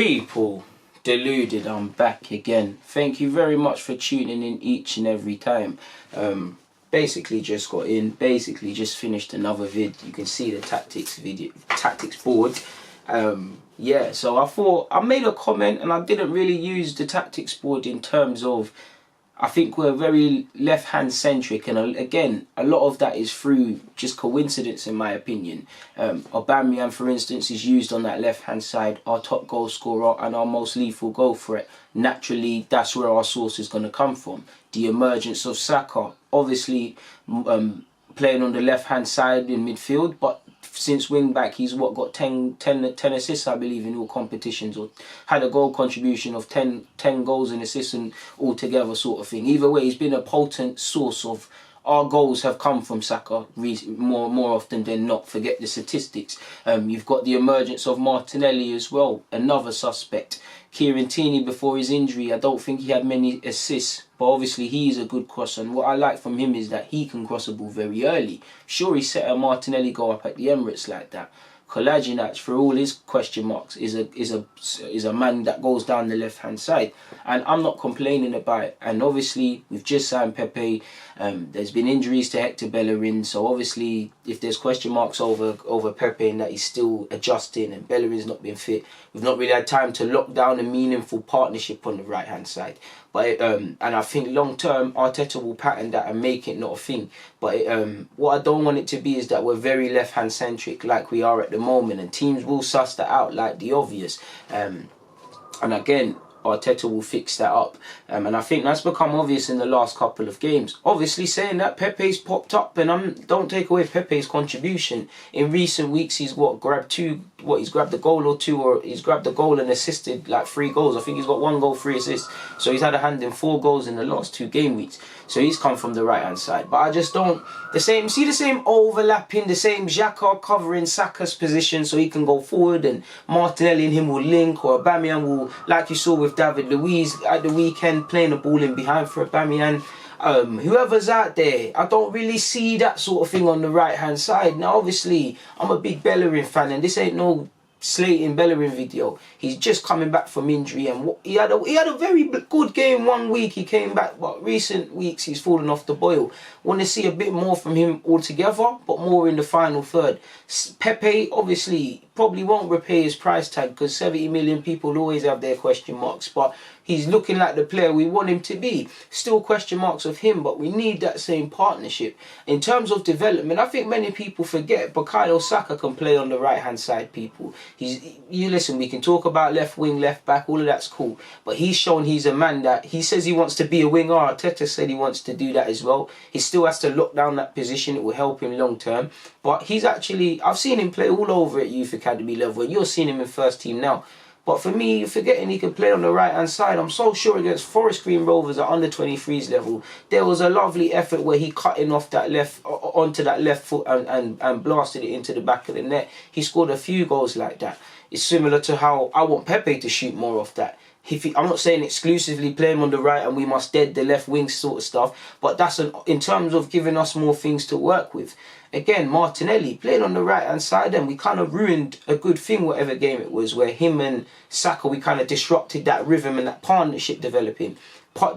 People, Deluded, I'm back again. Thank you very much for tuning in each and every time. Basically just got in, basically just finished another vid. You can see the tactics board. Yeah, so I thought, I made a comment and I didn't really use the tactics board in terms of, I think we're very left-hand centric, and again, a lot of that is through just coincidence, in my opinion. Aubameyang, for instance, is used on that left-hand side, our top goal scorer and our most lethal goal threat. Naturally, that's where our source is going to come from. The emergence of Saka, obviously playing on the left-hand side in midfield, but since wing back, he's got 10 assists, I believe, in all competitions, or had a goal contribution of 10 goals and assists and altogether sort of thing. Either way, he's been a potent source of our goals have come from Saka more often than not. Forget the statistics. You've got the emergence of Martinelli as well, another suspect. Kieran Tierney, before his injury, I don't think he had many assists, but obviously he's a good crosser, and what I like from him is that he can cross a ball very early. Sure, he set a Martinelli goal up at the Emirates like that. Kolasinac, for all his question marks, is a man that goes down the left hand side, and I'm not complaining about it. And obviously we've just signed Pepe. There's been injuries to Hector Bellerin, so obviously if there's question marks over Pepe and that he's still adjusting and Bellerin's not been fit, we've not really had time to lock down a meaningful partnership on the right hand side. But and I think long term Arteta will pattern that and make it not a thing. But what I don't want it to be is that we're very left hand centric like we are at the moment, and teams will suss that out like the obvious. And again, Arteta will fix that up, and I think that's become obvious in the last couple of games. Obviously, saying that, Pepe's popped up, and don't take away Pepe's contribution. In recent weeks, he's grabbed a goal or two, or he's grabbed a goal and assisted like 3 goals. I think he's got 1 goal, 3 assists. So he's had a hand in 4 goals in the last 2 game weeks. So he's come from the right hand side. But I just don't see the same overlapping, the same Xhaka covering Saka's position so he can go forward, and Martinelli and him will link, or Aubameyang will, like you saw with David Luiz at the weekend, playing the ball in behind for Aubameyang. Whoever's out there, I don't really see that sort of thing on the right hand side. Now obviously I'm a big Bellerin fan, and this ain't no slating Bellerin video. He's just coming back from injury, and he had a very good game 1 week. He came back, but recent weeks he's fallen off the boil. Want to see a bit more from him altogether, but more in the final third. Pepe obviously probably won't repay his price tag, because 70 million people always have their question marks, but he's looking like the player we want him to be. Still question marks of him, but we need that same partnership. In terms of development, I think many people forget Bukayo Saka can play on the right hand side, people. Listen, we can talk about left wing, left back, all of that's cool, but he's shown he's a man that, he says he wants to be a winger. Arteta said he wants to do that as well. He still has to lock down that position. It will help him long term, but he's actually, I've seen him play all over at youth academy level, and you're seeing him in first team now. But for me, you're forgetting he can play on the right hand side. I'm so sure against Forest Green Rovers at under 23s level, there was a lovely effort where he cut in off that onto that left foot and blasted it into the back of the net. He scored a few goals like that. It's similar to how I want Pepe to shoot more of that. I'm not saying exclusively play him on the right and we must dead the left wing sort of stuff, but that's in terms of giving us more things to work with. Again, Martinelli played on the right hand side, and we kind of ruined a good thing, whatever game it was, where him and Saka, we kind of disrupted that rhythm and that partnership developing.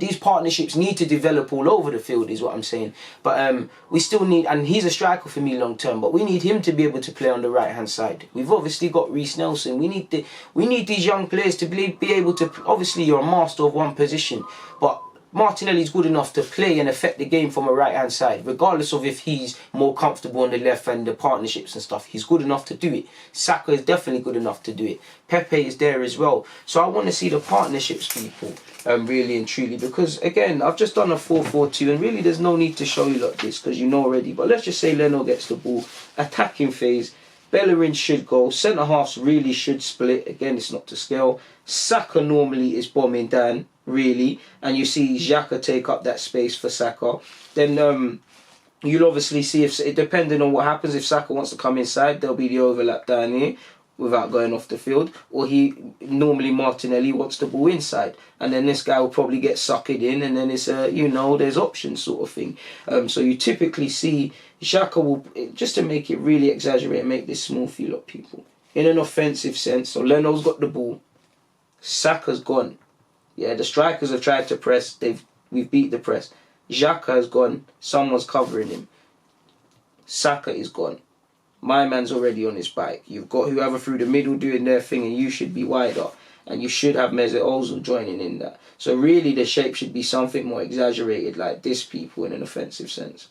These partnerships need to develop all over the field, is what I'm saying. But we still need, and he's a striker for me long term, but we need him to be able to play on the right hand side. We've obviously got Reece Nelson. We need these young players to be able to. Obviously, you're a master of one position, but Martinelli's good enough to play and affect the game from a right hand side, regardless of if he's more comfortable on the left and the partnerships and stuff. He's good enough to do it. Saka is definitely good enough to do it. Pepe is there as well. So I want to see the partnerships, people, really and truly, because again, I've just done a 4-4-2, and really there's no need to show you like this because you know already. But let's just say Leno gets the ball, attacking phase. Bellerin should go. Centre halves really should split. Again, it's not to scale. Saka normally is bombing down, really, and you see Xhaka take up that space for Saka. Then you'll obviously see, if depending on what happens, if Saka wants to come inside, there'll be the overlap down here without going off the field, or Martinelli wants the ball inside, and then this guy will probably get sucked in, and then it's there's options sort of thing. So you typically see Xhaka will, just to make it really exaggerate and make this small feel up, people, in an offensive sense. So Leno's got the ball, Saka's gone. Yeah, the strikers have tried to press. We've beat the press. Xhaka has gone. Someone's covering him. Saka is gone. My man's already on his bike. You've got whoever through the middle doing their thing, and you should be wider. And you should have Mesut Ozil joining in that. So really the shape should be something more exaggerated like this, people, in an offensive sense.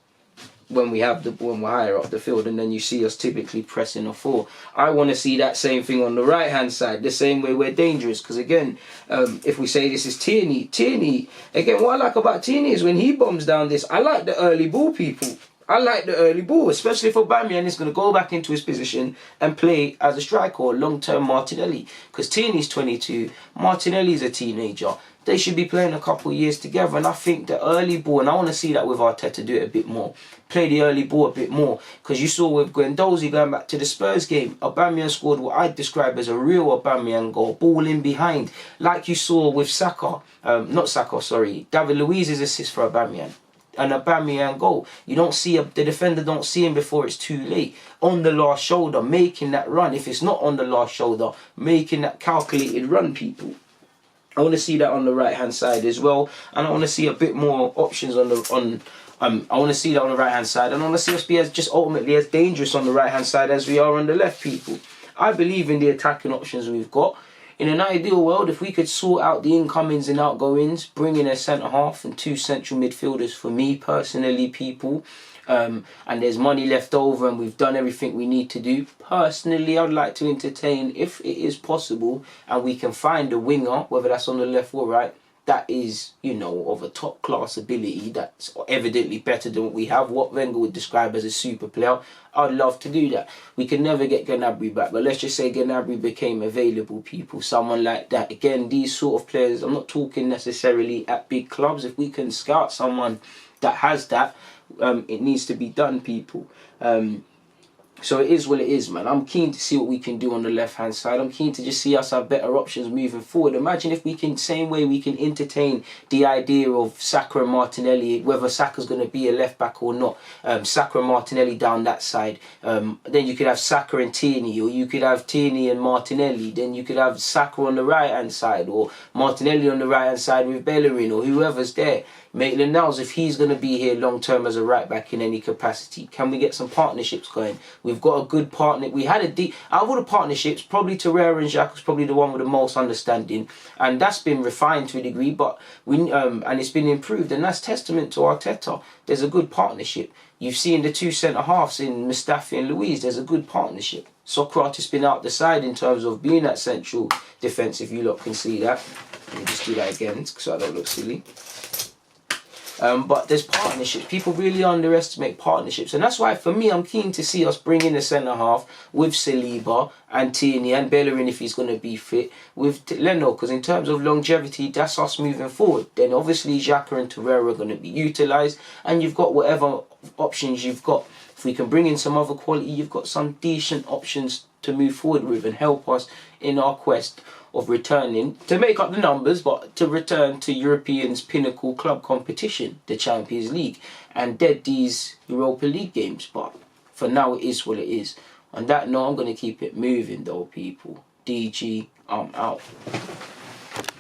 When we have the ball and we're higher up the field, and then you see us typically pressing a 4. I want to see that same thing on the right hand side, the same way we're dangerous. Because again, if we say this is Tierney, again, what I like about Tierney is when he bombs down this, I like the early ball, people. I like the early ball, especially if Aubameyang is going to go back into his position and play as a striker or long-term Martinelli. Because Tierney's 22, Martinelli's a teenager. They should be playing a couple of years together, and I think the early ball, and I want to see that with Arteta do it a bit more. Play the early ball a bit more, because you saw with Guendouzi going back to the Spurs game, Aubameyang scored what I'd describe as a real Aubameyang goal, ball in behind, like you saw with David Luiz's assist for Aubameyang. An Aubameyang goal. You don't see the defender don't see him before it's too late. On the last shoulder, making that run. If it's not on the last shoulder, making that calculated run, people. I want to see that on the right hand side as well, and I want to see a bit more options I want to see that on the right hand side, and I want to see us be ultimately as dangerous on the right hand side as we are on the left, people. I believe in the attacking options we've got. In an ideal world, if we could sort out the incomings and outgoings, bring in a centre-half and 2 central midfielders for me personally, people, and there's money left over and we've done everything we need to do, personally, I'd like to entertain, if it is possible, and we can find a winger, whether that's on the left or right, that is, of a top-class ability, that's evidently better than what we have, what Wenger would describe as a super player. I'd love to do that. We can never get Gnabry back, but let's just say Gnabry became available, people, someone like that. Again, these sort of players, I'm not talking necessarily at big clubs. If we can scout someone that has that, it needs to be done, people. So it is what it is, man. I'm keen to see what we can do on the left-hand side. I'm keen to just see us have better options moving forward. Imagine if we can, same way we can entertain the idea of Saka and Martinelli, whether Saka's going to be a left-back or not. Saka and Martinelli down that side. Then you could have Saka and Tierney, or you could have Tierney and Martinelli. Then you could have Saka on the right-hand side, or Martinelli on the right-hand side with Bellerin, or whoever's there. Maitland-Niles, if he's going to be here long-term as a right-back in any capacity, can we get some partnerships going? We've got a good partner. We had out of all the partnerships, probably Torreira and Jacques was probably the one with the most understanding, and that's been refined to a degree, but and it's been improved, and that's testament to Arteta. There's a good partnership. You've seen the 2 centre-halves in Mustafi and Luiz. There's a good partnership. Socrates been out the side in terms of being that central defence, if you lot can see that. Let me just do that again so I don't look silly. But there's partnerships. People really underestimate partnerships. And that's why, for me, I'm keen to see us bring in a centre-half with Saliba and Tierney and Bellerin if he's going to be fit, with Leno, because in terms of longevity, that's us moving forward. Then obviously Xhaka and Torreira are going to be utilised, and you've got whatever options you've got. If we can bring in some other quality, you've got some decent options to move forward with and help us in our quest of returning, to make up the numbers, but to return to Europeans' pinnacle club competition, the Champions League, and dead these Europa League games. But for now, it is what it is. On that note, I'm going to keep it moving though, people. DG, I'm out.